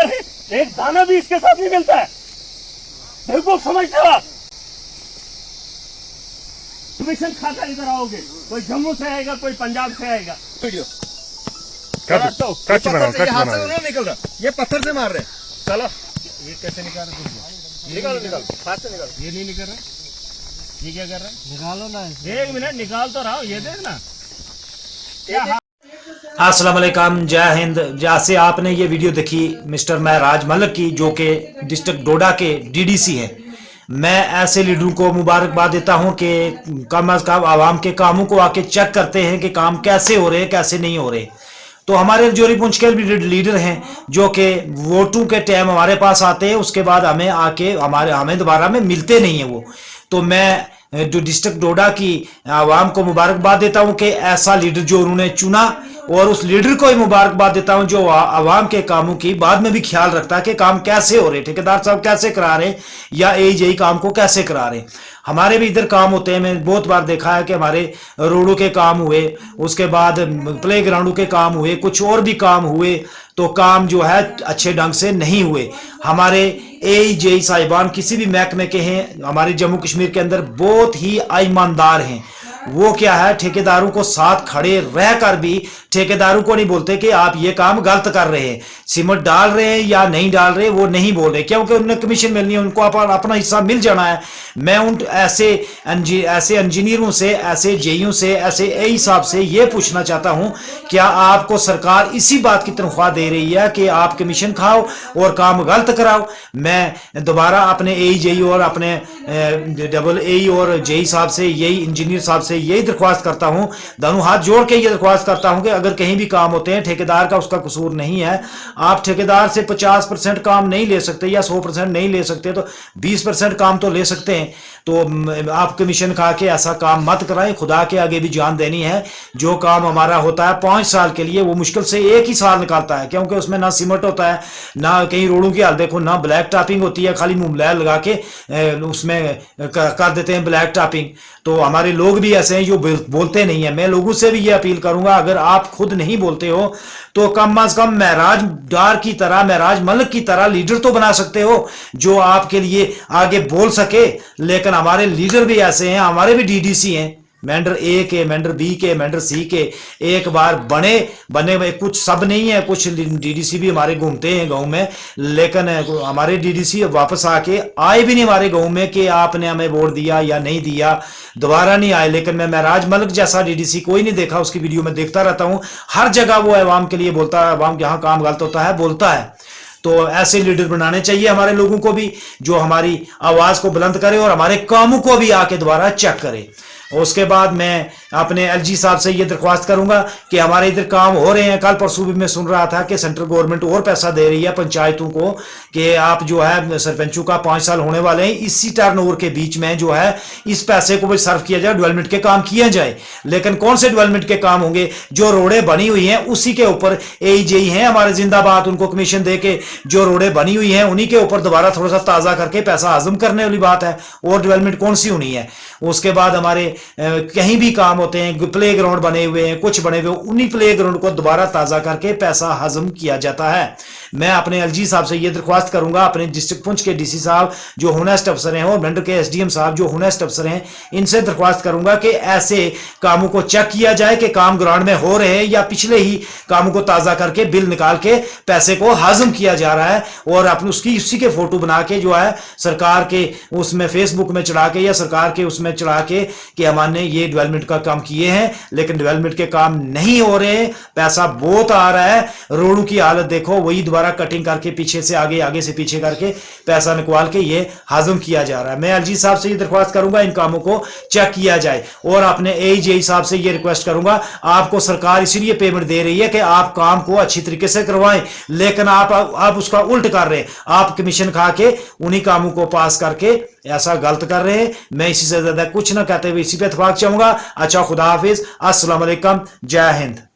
है, एक दाना भी इसके साथ नहीं मिलता है। बिल्कुल समझते हो आप? कमीशन खाकर इधर आओगे, कोई जम्मू से आएगा, कोई पंजाब से आएगा। वीडियो निकल रहा, ये पत्थर से मार रहे। चलो ये कैसे निकाल रहे? निकालो हाथ से निकालो। ये नहीं निकल रहा, ये क्या कर रहा है? निकालो ना, एक मिनट निकाल तो रहा हूँ, ये देखना। अस्सलाम वालेकुम, जय हिंद। जैसे आपने ये वीडियो देखी मिस्टर महराज मलिक की, जो कि डिस्ट्रिक्ट डोडा के डीडीसी हैं, मैं ऐसे लीडरों को मुबारकबाद देता हूं कि कम अज कम आवाम के कामों को आके चेक करते हैं कि काम कैसे हो रहे हैं, कैसे नहीं हो रहे। तो हमारे जोरी पुंछ के भी लीडर हैं जो कि वोटों के टाइम हमारे पास आते हैं, उसके बाद हमें आके हमें दोबारा में मिलते नहीं है वो। तो मैं जो डिस्ट्रिक्ट डोडा की आवाम को मुबारकबाद देता हूं कि ऐसा लीडर जो उन्होंने चुना, और उस लीडर को ही मुबारकबाद देता हूं जो आवाम के कामों की बाद में भी ख्याल रखता है कि काम कैसे हो रहे, ठेकेदार साहब कैसे करा रहे या एजेई काम को कैसे करा रहे। हमारे भी इधर काम होते हैं, मैंने बहुत बार देखा है कि हमारे रोडों के काम हुए, उसके बाद प्ले ग्राउंडों के काम हुए, कुछ और भी काम हुए, तो काम जो है अच्छे ढंग से नहीं हुए। हमारे एजेई साहिबान किसी भी महकमे के हैं हमारे जम्मू कश्मीर के अंदर बहुत ही ईमानदार हैं। वो क्या है, ठेकेदारों को साथ खड़े रहकर भी ठेकेदारों को नहीं बोलते कि आप ये काम गलत कर रहे हैं, सीमेंट डाल रहे हैं या नहीं डाल रहे, वो नहीं बोल रहे, क्योंकि उन्हें कमीशन मिलनी है, उनको अपना हिस्सा मिल जाना है। मैं उन ऐसे इंजीनियरों से, ऐसे जेईओ से, ऐसे एई साहब से ये पूछना चाहता हूं, क्या आपको सरकार इसी बात की तनख्वाह दे रही है कि आप कमीशन खाओ और काम गलत कराओ? मैं दोबारा अपने एई जेई और अपने डबल एई और जेई साहब से, यही इंजीनियर साहब से यही दरख्वास्त करता हूं, दोनों हाथ जोड़ के ये दरख्वास्त करता हूं कि अगर कहीं भी काम होते हैं ठेकेदार का उसका कसूर नहीं है। आप ठेकेदार से 50% काम नहीं ले सकते या 100% नहीं ले सकते, तो 20% काम तो ले सकते हैं। तो आप कमीशन खा के ऐसा काम मत कराएं, खुदा के आगे भी जान देनी है। जो काम हमारा होता है 5 साल के लिए, वो मुश्किल से 1 ही साल निकालता है, क्योंकि उसमें ना सीमेंट होता है, ना कहीं रोडों की हाल देखो, ना ब्लैक टॉपिंग होती है, खाली मुमलैल लगा के उसमें कर देते हैं ब्लैक टॉपिंग। तो हमारे लोग भी ऐसे हैं जो बोलते नहीं है। मैं लोगों से भी ये अपील करूंगा, अगर आप खुद नहीं बोलते हो तो कम अज कम महराज डार की तरह, महराज मलिक की तरह लीडर तो बना सकते हो जो आपके लिए आगे बोल सके। लेकिन हमारे लीडर भी ऐसे हैं, हमारे भी डीडीसी हैं, मेंबर ए के, मेंबर बी के, मेंबर सी के, एक बार बने में कुछ सब नहीं है, कुछ डीडीसी भी हमारे घूमते हैं गांव में, लेकिन हमारे डीडीसी वापस आके आए भी नहीं हमारे गांव में कि आपने हमें वोट दिया या नहीं दिया, दोबारा नहीं आए। लेकिन मैं महराज मलिक जैसा डीडीसी कोई नहीं देखा, उसकी वीडियो में देखता रहता हूं, हर जगह वो अवाम के लिए बोलता है, अवाम जहां काम गलत होता है बोलता है। तो ऐसे लीडर बनाने चाहिए हमारे लोगों को भी, जो हमारी आवाज को बुलंद करे और हमारे कामों को भी आके दोबारा चेक करे। उसके बाद मैं अपने एलजी साहब से ये दरख्वास्त करूंगा कि हमारे इधर काम हो रहे हैं। कल परसों भी मैं सुन रहा था कि सेंट्रल गवर्नमेंट और पैसा दे रही है पंचायतों को कि आप जो है सरपंचों का 5 साल होने वाले हैं, इसी टर्नओवर के बीच में जो है इस पैसे को भी सर्व किया जाए, डेवलपमेंट के काम किया जाए। लेकिन कौन से डेवलपमेंट के काम होंगे? जो रोडें बनी हुई हैं उसी के ऊपर एजेई हैं हमारे जिंदाबाद, उनको कमीशन दे के जो रोडें बनी हुई हैं उन्हीं के ऊपर दोबारा थोड़ा सा ताजा करके पैसा हजम करने वाली बात है, और डेवलपमेंट कौन सी होनी है? उसके बाद हमारे कहीं भी काम होते हैं, प्ले ग्राउंड बने हुए हैं, कुछ बने हुए, उन्हीं प्ले ग्राउंड को दोबारा ताजा करके पैसा हजम किया जाता है। मैं अपने एलजी साहब से ये दरख्वास्त करूंगा, अपने डिस्ट्रिक्ट पुंछ के डीसी साहब जो होनेस्ट अफसर हैं और मेंढर के एसडीएम साहब जो होनेस्ट अफसर हैं, इनसे दरख्वास्त करूंगा कि ऐसे कामों को चेक किया जाए कि काम ग्राउंड में हो रहे हैं या पिछले ही कामों को ताजा करके बिल निकाल के पैसे को हजम किया जा रहा है, और अपनी उसी के फोटो बना के जो है सरकार के उसमें फेसबुक में चढ़ा के या सरकार के उसमें चढ़ा के कि हमने ये डेवलपमेंट का काम किए हैं, लेकिन डेवलपमेंट के काम नहीं हो रहे हैं, पैसा बहुत आ रहा है, रोडों की हालत देखो, वही दोबारा कटिंग करके पीछे से आगे, आगे से पीछे करके पैसा निकाल के ये हजम किया जा रहा है। मैं एलजी साहब से ये दरख्वास्त करूंगा इन कामों को चेक किया जाए, और अपने एजेई साहब से ये रिक्वेस्ट करूंगा, आपको सरकार इसीलिए पेमेंट दे रही है कि आप काम को अच्छी तरीके से करवाएं, लेकिन आप उसका उल्ट कर रहे हैं, आप कमीशन खा के उन्हीं कामों को पास करके ऐसा गलत कर रहे हैं। मैं इसी से ज्यादा कुछ ना कहते हुए इसी पे इत्तेफाक चाहूंगा। अच्छा, खुदा हाफिज, अस्सलाम वालेकुम, जय हिंद।